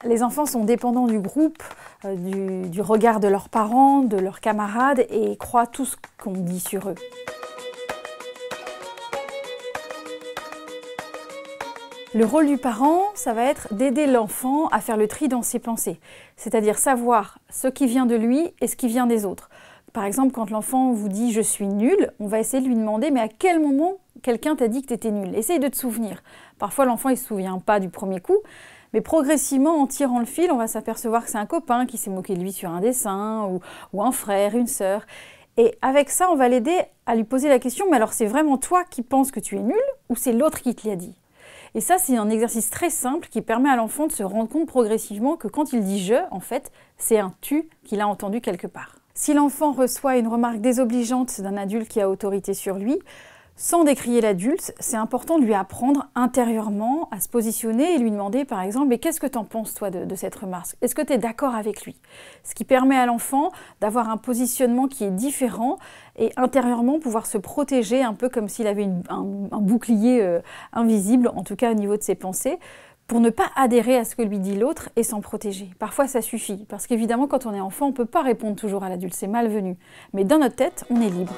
Les enfants sont dépendants du groupe, du regard de leurs parents, de leurs camarades et croient tout ce qu'on dit sur eux. Le rôle du parent, ça va être d'aider l'enfant à faire le tri dans ses pensées, c'est-à-dire savoir ce qui vient de lui et ce qui vient des autres. Par exemple, quand l'enfant vous dit « je suis nul », on va essayer de lui demander « mais à quel moment quelqu'un t'a dit que tu étais nul ?» Essaye de te souvenir. Parfois, l'enfant ne se souvient pas du premier coup, mais progressivement, en tirant le fil, on va s'apercevoir que c'est un copain qui s'est moqué de lui sur un dessin, ou un frère, une sœur. Et avec ça, on va l'aider à lui poser la question « mais alors c'est vraiment toi qui penses que tu es nul ou c'est l'autre qui te l'a dit ?» Et ça, c'est un exercice très simple qui permet à l'enfant de se rendre compte progressivement que quand il dit « je », en fait, c'est un « tu » qu'il a entendu quelque part. Si l'enfant reçoit une remarque désobligeante d'un adulte qui a autorité sur lui, sans décrier l'adulte, c'est important de lui apprendre intérieurement à se positionner et lui demander par exemple « mais qu'est-ce que tu en penses toi de cette remarque? Est-ce que tu es d'accord avec lui ?» Ce qui permet à l'enfant d'avoir un positionnement qui est différent et intérieurement pouvoir se protéger un peu comme s'il avait un bouclier invisible, en tout cas au niveau de ses pensées, pour ne pas adhérer à ce que lui dit l'autre et s'en protéger. Parfois ça suffit, parce qu'évidemment quand on est enfant, on ne peut pas répondre toujours à l'adulte, c'est malvenu. Mais dans notre tête, on est libre.